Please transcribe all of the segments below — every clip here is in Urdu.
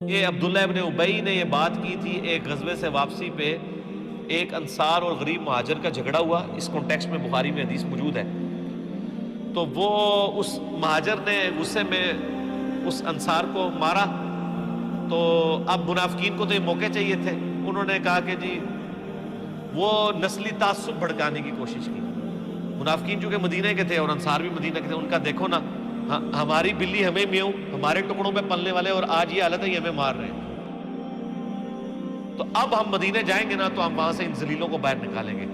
یہ عبداللہ ابن ابی نے یہ بات کی تھی ایک غزوے سے واپسی پہ، ایک انصار اور غریب مہاجر کا جھگڑا ہوا، اس کانٹیکسٹ میں بخاری میں حدیث موجود ہے۔ تو وہ اس مہاجر نے غصے میں اس انصار کو مارا، تو اب منافقین کو تو یہ موقع چاہیے تھے، انہوں نے کہا کہ جی وہ نسلی تعصب بھڑکانے کی کوشش کی۔ منافقین چونکہ مدینہ کے تھے اور انصار بھی مدینہ کے تھے، ان کا دیکھو نا ہماری بلی ہمیں میوں، ہمارے ٹکڑوں میں پلنے والے، اور آج یہ حالت ہے یہ ہمیں مار رہے ہیں، تو اب ہم مدینہ جائیں گے نا تو ہم وہاں سے ان ذلیلوں کو باہر نکالیں گے۔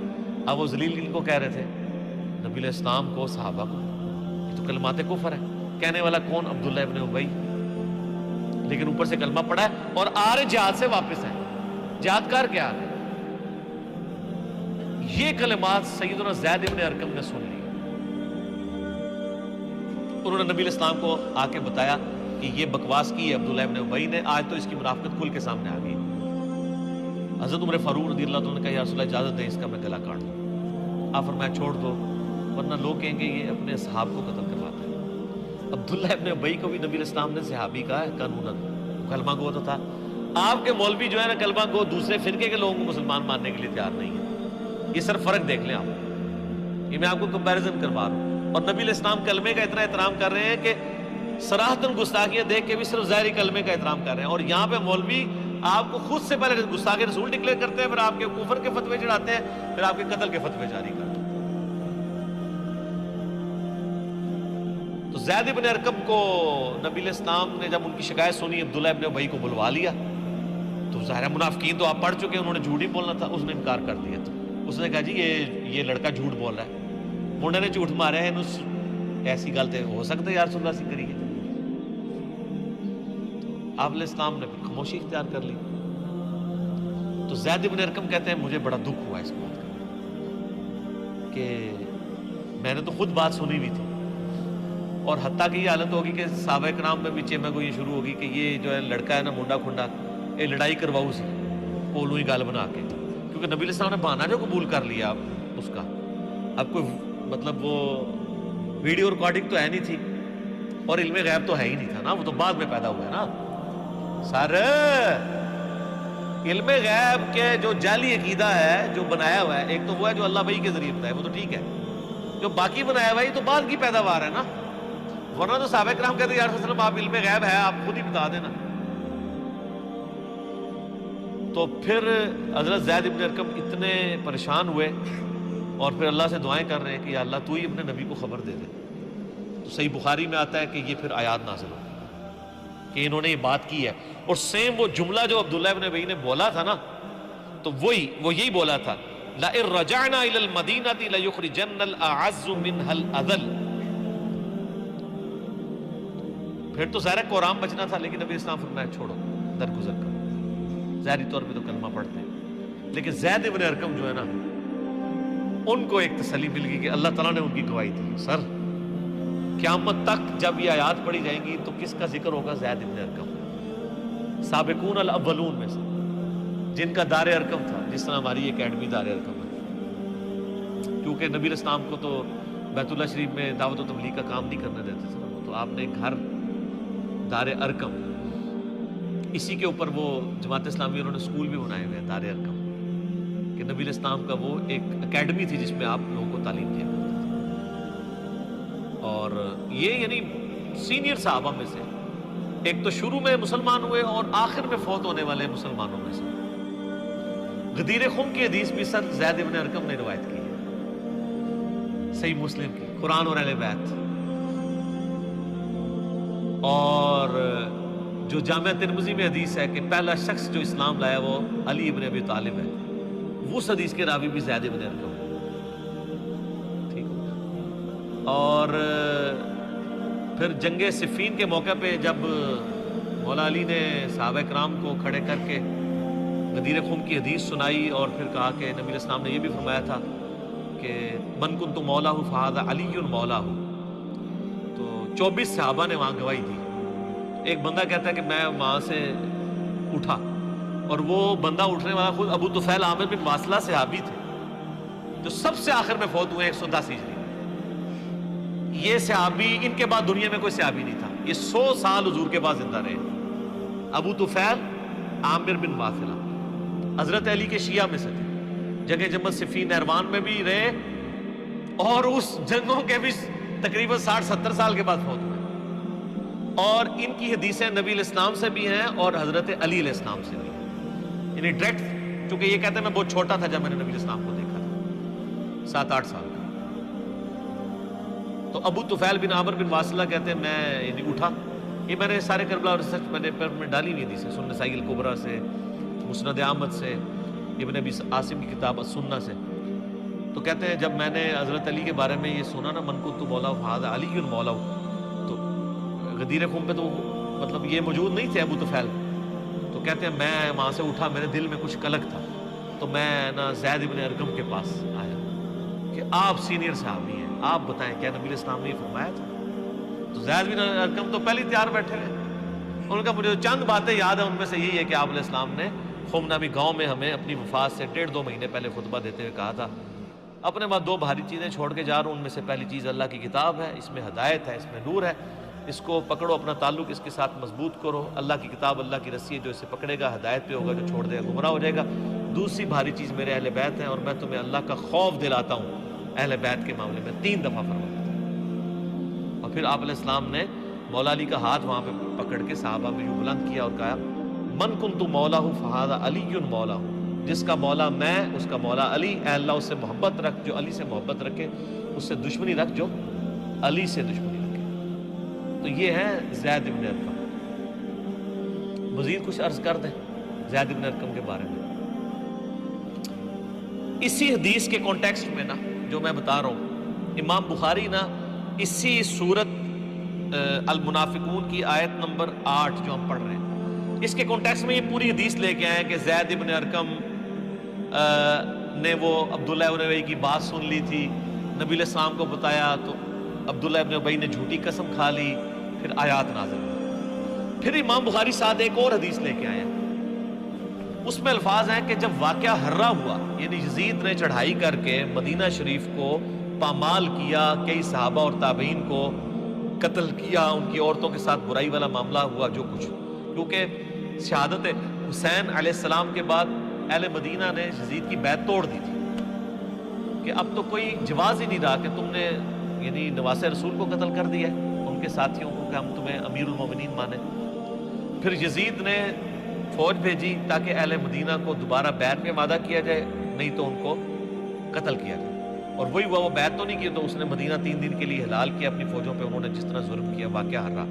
اب وہ ذلیل ان کو کہہ رہے تھے، نبی علیہ السلام کو، صحابہ کو، یہ تو کلمات کفر ہے۔ کہنے والا کون؟ عبداللہ ابن ابی، لیکن اوپر سے کلمہ پڑھا ہے اور آ رہے جہاد سے واپس ہیں۔ جہاد کار کیا ہے؟ یہ کلمات سیدنا زید ابن ارقم نے سن لی، انہوں نے نبی علیہ السلام کو آ کے بتایا کہ یہ بکواس کی ہے عبداللہ ابن ابی نے، آج تو اس کی منافقت کھل کے سامنے آ گئی۔ حضرت عمر فاروق رضی اللہ عنہ نے کہا یا رسول اللہ اجازت دیں اس کا میں گلا کاٹ دوں۔ آپ فرمایا چھوڑ دو ورنہ لوگ کہیں گے یہ اپنے اصحاب کو قتل کرواتا ہے۔ عبداللہ ابن ابی کو بھی نبی علیہ السلام نے صحابی کہا ہے قانوناً، کلمہ گو تو تھا۔ آپ کے مولوی جو ہے نا کلمہ گو دوسرے فرقے کے لوگوں کو مسلمان ماننے کے لیے تیار نہیں ہے۔ یہ صرف فرق دیکھ لیں آپ، یہ میں آپ کو کمپیریزن کروا رہا ہوں۔ اور نبی علیہ السلام کلمے کا اتنا احترام کر رہے ہیں کہ صراحتاً گستاخیاں دیکھ کے بھی صرف ظاہری کلمے کا احترام کر رہے ہیں، اور یہاں پہ مولوی آپ کو خود سے پہلے گستاخ رسول ڈکلیئر کرتے ہیں، پھر آپ کے کفر کے فتوے چڑھاتے ہیں، پھر آپ کے قتل کے فتوے جاری کرتے ہیں۔ تو زید ابن ارقم کو نبی علیہ السلام نے جب ان کی شکایت سنی، عبداللہ ابن ابی کو بلوا لیا، تو ظاہر منافقین تو آپ پڑھ چکے، انہوں نے جھوٹ ہی بولنا تھا، اس نے انکار کر دیا تھا۔ اس نے کہا جی یہ لڑکا جھوٹ بول رہا ہے، منڈے نے جھوٹ مارا ہے، ایسی گل تو ہو سکتا ہے یا رسول اللہ سے کریے۔ تو آپ علیہ السلام نے پھر خاموشی اختیار کر لی۔ تو زید ابن ارقم کہتے ہیں مجھے بڑا دکھ ہوا اس بات کا کہ میں نے تو خود بات سنی ہوئی تھی، اور حتیٰ کہ یہ حالت ہوگی کہ صحابہ کرام میں بھی چیمہ کو یہ شروع ہوگی کہ یہ جو ہے لڑکا ہے نا منڈا کھنڈا، یہ لڑائی کرواؤ سی پولوں ہی گال بنا کے، کیونکہ نبی علیہ السلام نے بہانہ جو قبول کر لیا اب اس کا، اب کوئی مطلب وہ ویڈیو ریکارڈنگ تو ہے نہیں تھی اور علم غیب تو ہے ہی نہیں تھا نا، وہ تو بعد میں پیدا ہوا ہے نا۔ سر علم غیب کے جو جعلی عقیدہ ہے جو بنایا ہوا ہے، ایک تو وہ ہے جو اللہ وحی کے ذریعے بتایا، وہ تو ٹھیک ہے، جو باقی بنایا ہوا ہے یہ تو بعد کی پیداوار ہے نا، ورنہ تو صحابہ کرام کہتے ہیں یا رسول اللہ آپ علم غیب ہے آپ خود ہی بتا دینا۔ تو پھر حضرت زید ابن ارقم اتنے پریشان ہوئے اور پھر اللہ سے دعائیں کر رہے ہیں کہ یا اللہ تو ہی اپنے نبی کو خبر دے دے۔ تو صحیح بخاری میں آتا ہے کہ یہ پھر آیات نازل ہو کہ انہوں نے یہ بات کی ہے، اور سیم وہ جملہ جو عبداللہ ابن ابی نے بولا تھا نا، تو وہ یہی بولا تھا لَإِن رَجَعْنَا إِلَى الْمَدِينَةِ لَيُخْرِجَنَّ الْأَعَزُّ مِنْهَا الْأَذَلُّ۔ پھر تو ظاہر قرآن بچنا تھا، لیکن نبی اسلام فرمایا چھوڑو درگزر کرو، ظاہری طور پہ تو کلمہ پڑھتے ہیں، لیکن زید ابن ارقم جو ہے نا ان کو ایک تسلی مل گئی کہ اللہ تعالیٰ نے ان کی گواہی دی۔ سر قیامت تک جب یہ آیات پڑھی جائیں گی تو کس کا ذکر ہوگا؟ زید ابن ارقم، سابقون الاولون میں سے، جن کا دار ارقم تھا، جس طرح ہماری اکیڈمی دار ارقم ہے، کیونکہ نبی علیہ السلام کو تو بیت اللہ شریف میں دعوت و تبلیغ کا کام نہیں کرنے دیتے تھے، تو آپ نے گھر دار ارقم، اسی کے اوپر وہ جماعت اسلامی انہوں نے اسکول بھی بنائے ہوئے ہیں دار ارقم، کہ نبی علیہ السلام کا وہ ایک اکیڈمی تھی جس میں آپ لوگوں کو تعلیم دیا کرتے تھے۔ اور یہ یعنی سینئر صحابہ میں سے ایک تو شروع میں مسلمان ہوئے اور آخر میں فوت ہونے والے مسلمانوں میں سے۔ غدیر خم کی حدیث بھی سر زید ابن ارقم نے روایت کی ہے، صحیح مسلم کی، قرآن اور اہل بیت۔ اور جو جامعہ ترمذی میں حدیث ہے کہ پہلا شخص جو اسلام لایا وہ علی ابن ابی طالب ہے، اس حدیث کے راوی بھی زید ابن ارقم ہے، ٹھیک ہے۔ اور پھر جنگ صفین کے موقع پہ جب مولا علی نے صحابہ کرام کو کھڑے کر کے غدیر خم کی حدیث سنائی اور پھر کہا کہ نبی علیہ السلام نے یہ بھی فرمایا تھا کہ من کنت مولا فہذا علی مولا، تو 24 صحابہ نے وہاں گواہی دی۔ ایک بندہ کہتا ہے کہ میں وہاں سے اٹھا، اور وہ بندہ اٹھنے والا خود ابو طفیل عامر بن واصلہ صحابی تھے جو سب سے آخر میں فوت ہوئے 110 ہجری۔ یہ صحابی، ان کے بعد دنیا میں کوئی صحابی نہیں تھا، یہ 100 سال حضور کے بعد زندہ رہے، ابو طفیل عامر بن واثلہ حضرت علی کے شیعہ میں سے تھے، جنگ جمل صفین نہروان میں بھی رہے اور اس جنگوں کے بھی تقریباً 60-70 سال کے بعد فوت ہوئے، اور ان کی حدیثیں نبی علیہ السلام سے بھی ہیں اور حضرت علی علیہ السلام سے بھی ہیں، یعنی ڈائریکٹ، چونکہ یہ کہتے ہیں میں بہت چھوٹا تھا جب میں نے نبی علیہ السلام کو دیکھا تھا، 7-8 سال کا۔ تو ابو طفیل بن عامر بن واصلہ کہتے ہیں میں یعنی اٹھا، یہ میں نے سارے کربلا ریسرچ میں نے ڈالی ہوئی حدیث ہے، سنن نسائی الکبریٰ سے، مسند احمد سے، ابن ابی عاصم کی کتاب السنہ سے، تو کہتے ہیں جب میں نے حضرت علی کے بارے میں یہ سنا نا، من کنت مولا فہذا علی مولا، تو غدیر خم پہ تو مطلب یہ موجود نہیں تھے ابو طفیل، تو کہتے ہیں میں وہاں سے اٹھا، میرے دل میں کچھ کلک تھا، تو میں نا زید ابن ارقم کے پاس آیا کہ آپ سینئر صحابی ہیں، آپ بتائیں کیا نبی علیہ السلام نے یہ فرمایا تھا؟ تو زید بن ارقم تو پہلے تیار بیٹھے ہوئے، ان کا مجھے چند باتیں یاد ہیں، ان میں سے یہی ہے کہ آپ علیہ السلام نے خم نامی گاؤں میں ہمیں اپنی وفات سے 1.5-2 مہینے پہلے خطبہ دیتے ہوئے کہا تھا، اپنے بعد 2 بھاری چیزیں چھوڑ کے جا رہا ہوں، ان میں سے پہلی چیز اللہ کی کتاب ہے، اس میں ہدایت ہے، اس میں نور ہے، اس کو پکڑو، اپنا تعلق اس کے ساتھ مضبوط کرو، اللہ کی کتاب اللہ کی رسی ہے، جو اسے پکڑے گا ہدایت پہ ہوگا، جو چھوڑ دے گا گمراہ ہو جائے گا۔ دوسری بھاری چیز میرے اہل بیت ہیں، اور میں تمہیں اللہ کا خوف دلاتا ہوں اہل بیت کے معاملے میں، 3 دفعہ فرمایا تھا۔ اور پھر آپ علیہ السلام نے مولا علی کا ہاتھ وہاں پہ پکڑ کے صحابہ میں یوں بلند کیا اور کہا من کنت مولا فہذا علی مولا، جس کا مولا میں اس کا مولا علی، اے اللہ اس سے محبت رکھ جو علی سے محبت رکھے، اس سے دشمنی رکھ جو علی سے دشمنی رکھے۔ تو یہ ہے زید بن ارقم۔ مزید کچھ عرض کر دیں زید بن ارقم کے بارے میں؟ اسی حدیث کے کانٹیکسٹ میں نا جو میں بتا رہا ہوں، امام بخاری نا اسی سورت المنافقون کی آیت نمبر 8 جو ہم پڑھ رہے ہیں، اس کے کانٹیکسٹ میں یہ پوری حدیث لے کے آئے کہ زید بن ارقم نے وہ عبداللہ ابن ابی کی بات سن لی تھی، نبی علیہ السلام کو بتایا تو عبداللہ ابن ابی نے جھوٹی قسم کھا لی، پھر آیات نازل ہوئی۔ پھر امام بخاری ساتھ ایک اور حدیث لے کے آئے ہیں، اس میں الفاظ ہیں کہ جب واقعہ ہرہ ہوا، یعنی یزید نے چڑھائی کر کے مدینہ شریف کو پامال کیا، کئی صحابہ اور تابعین کو قتل کیا، ان کی عورتوں کے ساتھ برائی والا معاملہ ہوا جو کچھ، کیونکہ شہادت حسین علیہ السلام کے بعد اہل مدینہ نے یزید کی بیعت توڑ دی تھی کہ اب تو کوئی جواز ہی نہیں رہا کہ تم نے یعنی نواسہ رسول کو قتل کر دیا ہے، ان کے ساتھیوں کو، کہ ہم تمہیں امیر المومنین مانیں۔ پھر یزید نے فوج بھیجی تاکہ اہل مدینہ کو دوبارہ بیعت میں وعدہ کیا جائے، نہیں تو ان کو قتل کیا جائے، اور وہی ہوا، وہ بیعت تو نہیں کی، تو اس نے مدینہ 3 دن کے لیے حلال کیا اپنی فوجوں پہ، انہوں نے جس طرح ظلم کیا، واقعہ ہرہ۔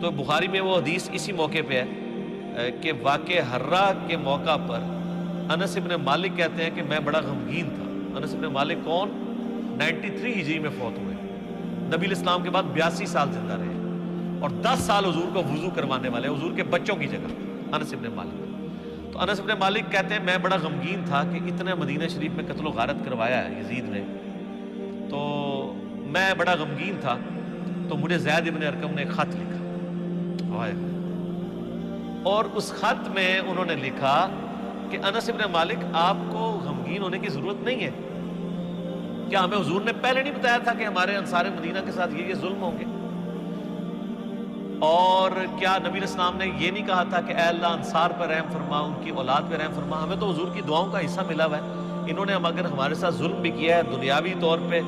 تو بخاری میں وہ حدیث اسی موقع پہ ہے کہ واقعہ ہرہ کے موقع پر انس ابن مالک کہتے ہیں کہ میں بڑا غمگین تھا۔ انس ابن مالک کون؟ 93 ہجری میں فوت ہوئے، نبی علیہ السلام کے بعد 82 سال زندہ رہے، اور 10 سال حضور کو وضو کروانے والے، حضور کے بچوں کی جگہ، انس ابن مالک۔ تو انس ابن مالک کہتے ہیں میں بڑا غمگین تھا کہ اتنے مدینہ شریف میں قتل و غارت کروایا ہے یزید نے، تو میں بڑا غمگین تھا، تو مجھے زید ابن ارقم نے ایک خط لکھا، اور اس خط میں انہوں نے لکھا کہ انس ابن مالک آپ کو غمگین ہونے کی ضرورت نہیں ہے، کیا ہمیں حضور نے پہلے نہیں بتایا تھا کہ ہمارے انصار مدینہ کے ساتھ یہ ظلم ہوں گے؟ اور کیا نبی علیہ السلام نے یہ نہیں کہا تھا کہ اے اللہ انصار پر رحم فرما، ان کی اولاد پہ رحم فرما؟ ہمیں تو حضور کی دعاؤں کا حصہ ملا ہوا ہے، انہوں نے اگر ہمارے ساتھ ظلم بھی کیا ہے دنیاوی طور پہ،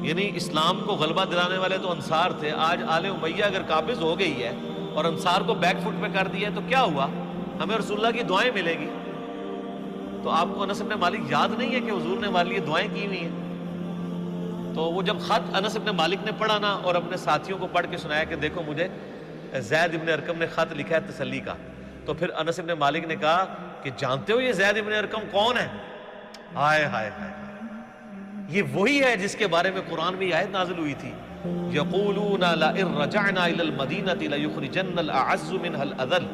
یعنی اسلام کو غلبہ دلانے والے تو انصار تھے، آج آل امیہ اگر قابض ہو گئی ہے اور انصار کو بیک فٹ پہ کر دیا ہے تو کیا ہوا؟ ہمیں رسول اللہ کی دعائیں ملے گی۔ تو آپ کو انس ابن مالک یاد نہیں ہے کہ حضور نے ہمارے لیے دعائیں کی ہوئی ہیں؟ تو وہ جب خط انس ابن مالک نے پڑھا نا اور اپنے ساتھیوں کو پڑھ کے سنایا کہ دیکھو مجھے زید ابن ارقم نے خط لکھا ہے تسلی کا، تو پھر انس ابن مالک نے کہا کہ جانتے ہو یہ زید ابن ارقم کون ہے؟ ہائے ہائے ہائے، یہ وہی ہے جس کے بارے میں قرآن میں آیت نازل ہوئی تھی، یقولون لئن رجعنا الى المدینۃ لیخرجن الاعز منها الاذل۔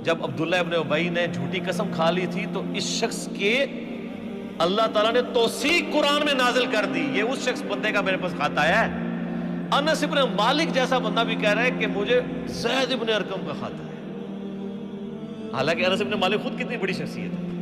جب عبداللہ ابن ابی نے جھوٹی قسم کھا لی تھی تو اس شخص کے اللہ تعالیٰ نے توثیق قرآن میں نازل کر دی، یہ اس شخص بندے کا میرے پاس خط آیا ہے۔ انس ابن مالک جیسا بندہ بھی کہہ رہا ہے کہ مجھے زید ابن ارقم کا خط ہے، حالانکہ انس ابن مالک خود کتنی بڑی شخصیت ہے۔